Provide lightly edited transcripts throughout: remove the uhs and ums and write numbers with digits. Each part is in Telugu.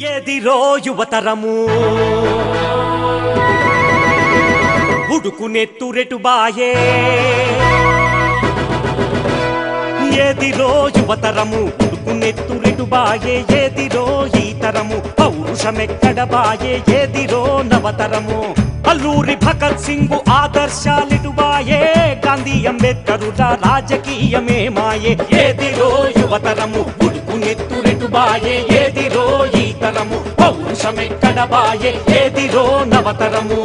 ఏదిరో యువతరము ఉడుకునెత్తురెటు బాయే ఏదిరో యువతరము ఉడుకునెత్తురెటు బాయే ఏదిరో ఈ తరము పౌరుషమెక్కడ బాయే ఏదిరో నవతరము అల్లూరి భగత్ సింగ్ ఆదర్శాలిటు బాయే గాంధీ అంబేద్కరుల రాజకీయమే మాయే ఏదిరో యువతరము ఉడుకునెత్తురెటు బాయే ఏదిరో ఈ తరము పౌరుషమెక్కడ బాయే ఏదిరో నవతరము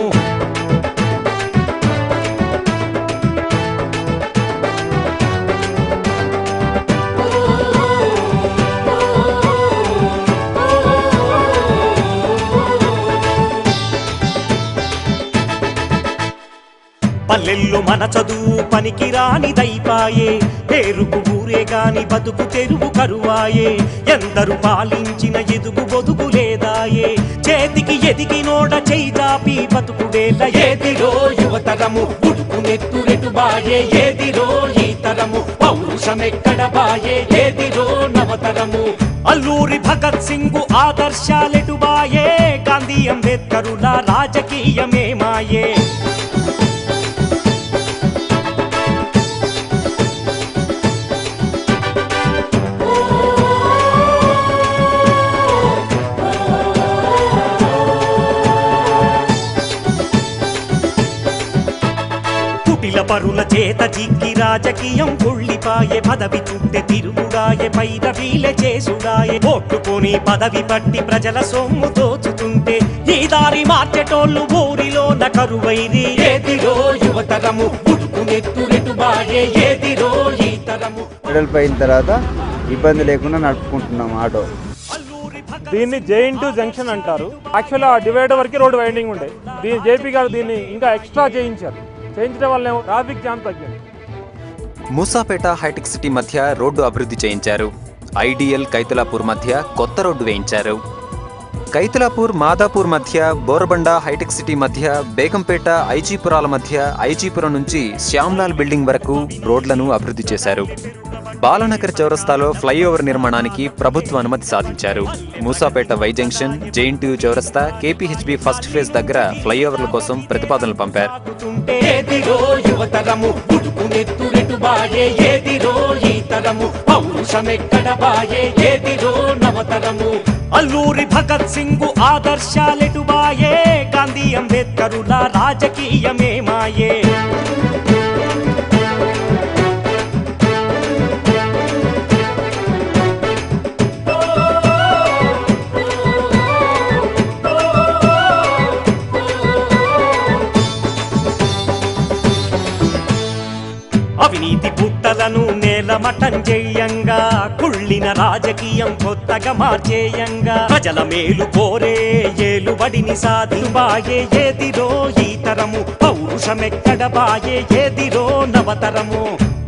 పల్లెల్లో మన చదువు పనికిరాని దైపాయే పేరుకు ఊరే గాని బతుకు తెరువు కరువాయే ఎందరు పాలించిన ఎదుగు బొదుగు లేదాయే చేతికి ఎదిగినోడ చేయిదాపి బతుకుడేల ఏదిరో యువతరము ఉడుకునెత్తురెటు బాయే ఏదిరో ఈ తరము పౌరుషమెక్కడ బాయే ఏదిరో నవతరము అల్లూరి భగత్ సింగ్ ఆదర్శాలెటు బాయే గాంధీ అంబేద్కరుల రాజకీయమే మాయే పరుల చేత జిక్కి రాజకీయం కుళ్ళిపాయే పదవి చుట్టే తిరుగుడాయే పైరవీలే చేసుడాయే ఓట్టుకొని పదవి పట్టి ప్రజల సొమ్ము దోచుతుంటే ఈ దారి మార్చెటోళ్ళు ఊరిలో నకరువైరి ఏదిరో యువతరము ఉడుకునెత్తురెటు బాయే ఏదిరో ఈ తరము అయిన తర్వాత ఇబ్బంది లేకుండా నడుపుకుంటున్నాం ఆటో. దీన్ని జే.ఎన్.టూ జంక్షన్ అంటారు. యాక్చువల్లీ ఆ డివైడర్ వరకు రోడ్డు వైండింగ్ ఉండే దీన్ని జేపీ గారు దీన్ని ఇంకా ఎక్స్ట్రా చేయించారు. చేయించడం వల్ల ట్రాఫిక్ జామ్ తగ్గింది. మూసాపేట హైటెక్ సిటీ మధ్య రోడ్డు అభివృద్ధి చేయించారు. ఐడియల్ కైతలాపూర్ మధ్య కొత్త రోడ్డు వేయించారు. కైతలాపూర్ మాదాపూర్ మధ్య బోరబండ హైటెక్ సిటీ మధ్య బేగంపేట ఐజీపురాల మధ్య ఐజీపురం నుంచి శ్యామ్లాల్ బిల్డింగ్ వరకు రోడ్లను అభివృద్ధి చేశారు. బాలానగర్ చౌరస్తాలో ఫ్లైఓవర్ నిర్మాణానికి ప్రభుత్వ అనుమతి సాధించారు. మూసాపేట వై జంక్షన్, జే.ఎన్.టూ చౌరస్తా, కేపీహెచ్బీ ఫస్ట్ ఫేజ్ దగ్గర ఫ్లైఓవర్ల కోసం ప్రతిపాదనలు పంపారు. అల్లూరి భగత్ సింగ్ ఆదర్శాలెటు బాయే గాంధీ అంబేద్కరుల రాజకీయమే మాయే అవినీతి పుట్టలను నేలమటం చేయంగా కుళ్ళిన రాజకీయం కొత్తగా మార్చేయంగా ప్రజల మేలు కోరే ఏలుబడిని సాధి బాయే ఏదిరో ఈ తరము పౌరుషమెక్కడ బాయే ఏదిరో నవతరము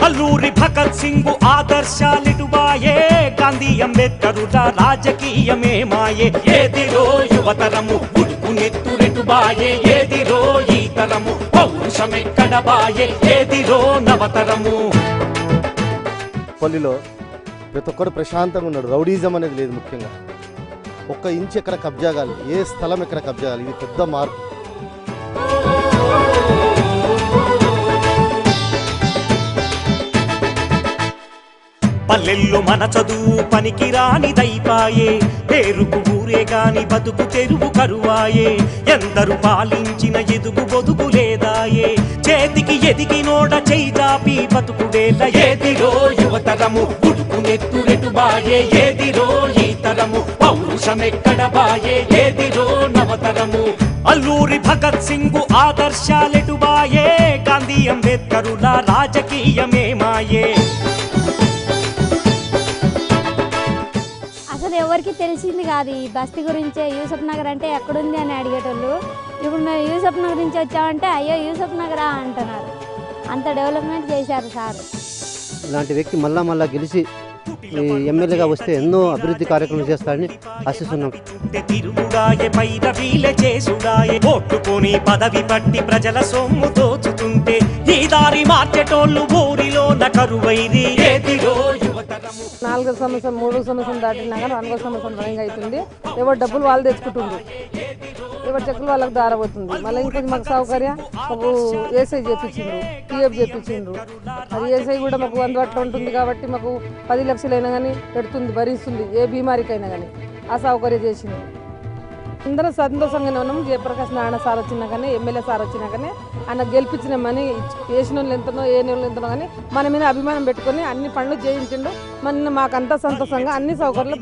అల్లూరి భగత్ సింగ్ ఆదర్శాలిటు బాయే గాంధీ అంబేద్కరుల రాజకీయమే మాయే ఏదిరో యువతరము ఉడుకునెత్తురెటు బాయే ఏదిరో ఈ తరము పౌరుషమెక్కడ బాయే ఏదిరో నవతరము. పల్లిలో ప్రతి ఒక్కరు ప్రశాంతంగా ఉన్నాడు. రౌడీజం అనేది లేదు. ముఖ్యంగా ఒక్క ఇంచు ఎక్కడ కబ్జా కాదు, ఏ స్థలం ఎక్కడ కబ్జా కాదు. ఇది పెద్ద మార్పు. పల్లెల్లో మన చదువు పనికిరాని దైపాయే పేరుకు ఊరే గాని బతుకు తెరువు కరువాయే ఎందరు పాలించిన ఎదుగు బొదుగు లేదాయే చేతికి ఎదిగినోడ చేయిదాపి బతుకుడేల ఏదిరో యువతరము ఉడుకునెత్తురెటు బాయే ఏదిరో ఈ తరము పౌరుషమెక్కడ బాయే ఏదిరో నవతరము అల్లూరి భగత్ సింగ్ ఆదర్శాలెటు బాయే గాంధీ అంబేద్కరుల రాజకీయమే మాయే అసలు ఎవరికి తెలిసింది కాదు ఈ బస్తీ గురించే. యూసఫ్ నగర్ అంటే ఎక్కడుంది అని అడిగేటోళ్ళు. ఇప్పుడు మేము యూసఫ్ నగర్ నుంచి వచ్చామంటే అయ్యో యూసఫ్ నగరా అంటున్నారు. అంత డెవలప్మెంట్ చేశారు సార్. ఇలాంటి వ్యక్తి మళ్ళా గెలిచి ఈ ఎమ్మెల్యేగా వస్తే ఎన్నో అభివృద్ధి కార్యక్రమాలు చేస్తారని ఆశిస్తున్నాం. తిరుగుడాయే పైరవీలే చేసుడాయే ఓట్టుకొని పదవి పట్టి ప్రజల సొమ్ము దోచుతుంటే ఈ దారి మార్చెటోళ్ళు ఊరిలో నకరువైరి ఏదిరో యువతరము. 4 సంవత్సరం 3 సంవత్సరం దాటినా కానీ 4వ సంవత్సరం రన్నింగ్ అవుతుంది. ఎవరు డబ్బులు వాళ్ళు తెచ్చుకుంటుండ్రు, ఎవరి చెక్కులు వాళ్ళకి దారబోతుంది. మళ్ళీ ఇంకొంచెం మాకు సౌకర్యం మాకు ఏసఐ చేపించిండ్రు, పిఎఫ్ చేపించిండ్రు. అది ఏసఐ కూడా మాకు అందుబాటులో ఉంటుంది కాబట్టి మాకు 10 లక్షలైనా కానీ పెడుతుంది, భరిస్తుంది ఏ బీమారికైనా కానీ. ఆ సౌకర్యం చేసింది. అందరం సంతోషంగానే ఉన్నాము. జయప్రకాష్ నారాయణ సార్ వచ్చినా కానీ ఎమ్మెల్యే సార్ వచ్చినా కానీ ఆయన గెలిపించినామని వేసిన వాళ్ళు ఎంతనో ఏ వాళ్ళు ఎంతనో కానీ మన మీద అభిమానం పెట్టుకొని అన్ని పనులు చేయించిండు. మాకంతా సంతోషంగా అన్ని సౌకర్యాలు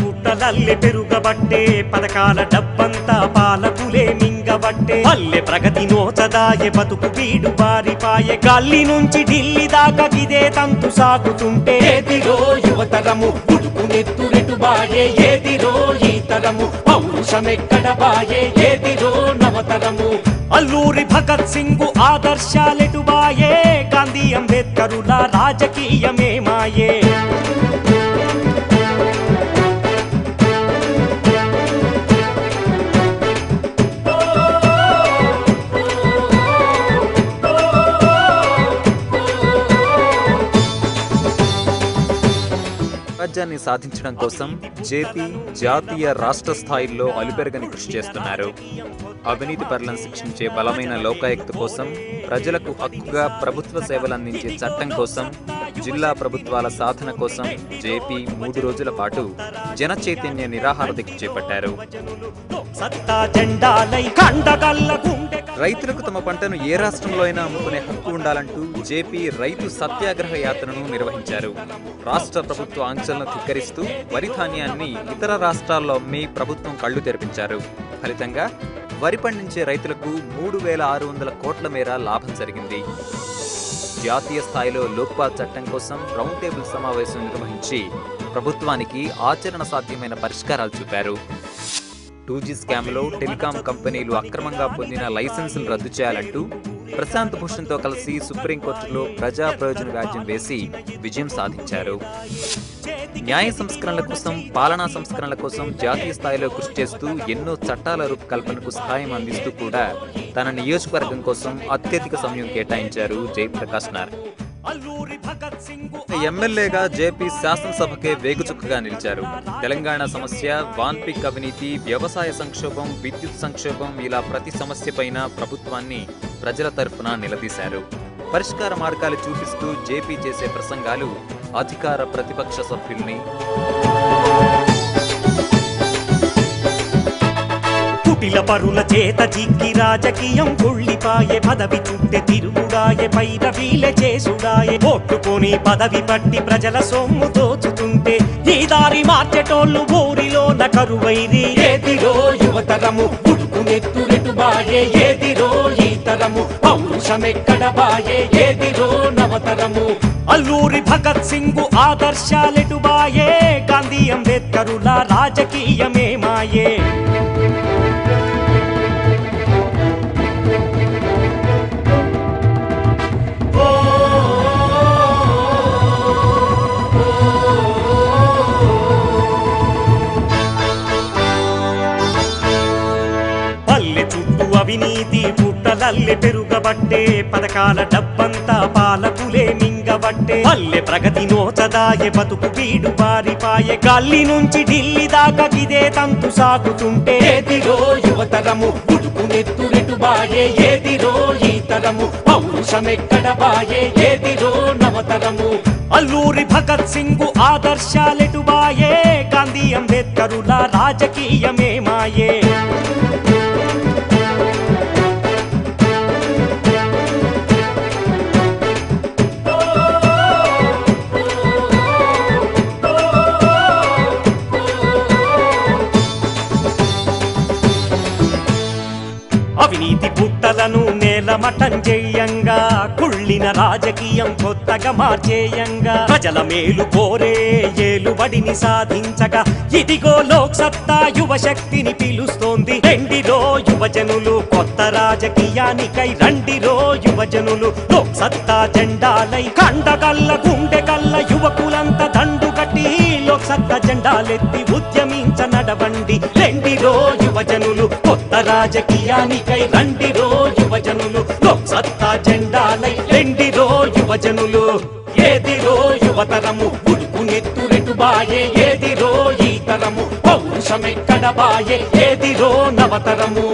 పుట్టలల్లె పెరుగబట్టే పథకాల డబ్బంతా పాలకులే మింగబట్టే పల్లె ప్రగతి నోచదాయే బతుకు బీడు బారిపాయే గల్లి నుంచి ఢిల్లీ దాకా ఇదే తంతు సాగుతుంటే ఏదిరో యువతరము పుట్టుకునెత్తురెటు బాయే ఏదిరో ఈ తరము పౌరుషమెక్కడ బాయే ఏదిరో నవతరము అల్లూరి భగత్ సింగ్ ఆదర్శాలెటు బాయే గాంధీ అంబేద్కరుల రాజకీయమే మాయే రాజ్యాన్ని సాధించడం కోసం జేపీ జాతీయ రాష్ట్ర స్థాయిల్లో అలుపెరగని కృషి చేస్తున్నారు. అవినీతి పరులను శిక్షించే బలమైన లోకాయుక్త కోసం, ప్రజలకు హక్కుగా ప్రభుత్వ సేవలు అందించే చట్టం కోసం, జిల్లా ప్రభుత్వాల సాధన కోసం జేపీ 3 రోజుల పాటు జన చైతన్య నిరాహార దీక్ష చేపట్టారు. రైతులకు తమ పంటను ఏ రాష్ట్రంలో అయినా అమ్ముకునే హక్కు ఉండాలంటూ జేపీ రైతు సత్యాగ్రహ యాత్రను నిర్వహించారు. రాష్ట్ర ప్రభుత్వ ఆంక్షలను ధిక్కరిస్తూ వరి ధాన్యాన్ని ఇతర రాష్ట్రాల్లో అమ్మి ప్రభుత్వం కళ్లు తెరిపించారు. ఫలితంగా వరి పండించే రైతులకు 3,600 కోట్ల మేర లాభం జరిగింది. జాతీయ స్థాయిలో లోక్పాల్ చట్టం కోసం రౌండ్ టేబుల్ సమావేశం నిర్వహించి ప్రభుత్వానికి ఆచరణ సాధ్యమైన పరిష్కారాలు చూపారు. 2G స్కామ్లో టెలికాం కంపెనీలు అక్రమంగా పొందిన లైసెన్సులు రద్దు చేయాలంటూ ప్రశాంత్ భూషణ్తో కలిసి సుప్రీంకోర్టులో ప్రజా ప్రయోజన వ్యాజ్యం వేసి విజయం సాధించారు. న్యాయ సంస్కరణల కోసం, పాలనా సంస్కరణల కోసం జాతీయ స్థాయిలో కృషి చేస్తూ ఎన్నో చట్టాల రూపకల్పనకు సహాయం అందిస్తూ కూడా తన నియోజకవర్గం కోసం అత్యధిక సమయం కేటాయించారు జయప్రకాష్ నారాయణ. ఎమ్మెల్యేగా జేపీ శాసనసభకే వేగుచుక్కగా నిలిచారు. తెలంగాణ సమస్య, వాన్పిక్ అవినీతి, వ్యవసాయ సంక్షోభం, విద్యుత్ సంక్షోభం ఇలా ప్రతి సమస్యపైన ప్రభుత్వాన్ని ప్రజల తరఫున నిలదీశారు. పరిష్కార మార్గాలు చూపిస్తూ జేపీ చేసే ప్రసంగాలు అధికార ప్రతిపక్ష సభ్యుల్ని కుటిల పరుల చేత జిక్కి రాజకీయం కుళ్ళిపాయే పదవి చుట్టె తిరుగుడాయే పైరవీలే చేసుడాయే ఓట్టుకొని పదవి పట్టి ప్రజల సొమ్ము దోచుతుంటే ఈ దారి మార్చెటోళ్ళు ఊరిలో నకరువైరి ఏదిరో యువతరము పుట్టుకునెత్తురెటు బాయే ఏదిరో ఈ తరము పౌరుషమెక్కడ బాయే ఏదిరో నవతరము అల్లూరి భగత్ సింగ్ ఆదర్శాలెటు బాయే గాంధీ అంబేద్కరుల రాజకీయమే మాయే అవినీతి పుట్టలల్లె పెరుగబట్టే పథకాల డబ్బంతా పాలకులే మింగబట్టే పల్లె ప్రగతి నోచదాయే బతుకు బీడు బారిపాయే గల్లి నుంచి ఢిల్లీ దాకా ఇదే తంతు సాగుతుంటే ఏదిరో యువతరము పుట్టుకునెత్తురెటు బాయే ఏదిరో ఈ తరము పౌరుషమెక్కడ బాయే ఏదిరో నవతరము అల్లూరి భగత్ సింగ్ ఆదర్శాలెటు బాయే గాంధీ అంబేద్కరుల రాజకీయమే మాయే అవినీతి పుట్టలను నేలమటం చేయంగా కుళ్ళిన రాజకీయం కొత్తగా మార్చేయంగా ప్రజల మేలు కోరే ఏలుబడిని సాధించగా ఇదిగో లోక్ సత్తా యువ శక్తిని పిలుస్తోంది. రెండిరో యువజనులు కొత్త రాజకీయానికై రండిరో యువజనులు లోక్ సత్తా జెండాలై కండగల్ల గుండెగల్ల యువకులంతా దండు కట్టి లోక్సత్తా జెండాలెత్తి ఉద్యమించ నడవండి. రెండిరో యువజనులు కొత్త రాజకీయానికై రండిరో యువజనులు లోక్సత్తా జెండాలై రెండిరో యువజనులు. ఏదిరో యువతరము ఉడుకు నెత్తురెటు బాయే, ఏదిరో ఈ తరము పౌరుషమెక్కడ బాయే, ఏదిరో నవతరము.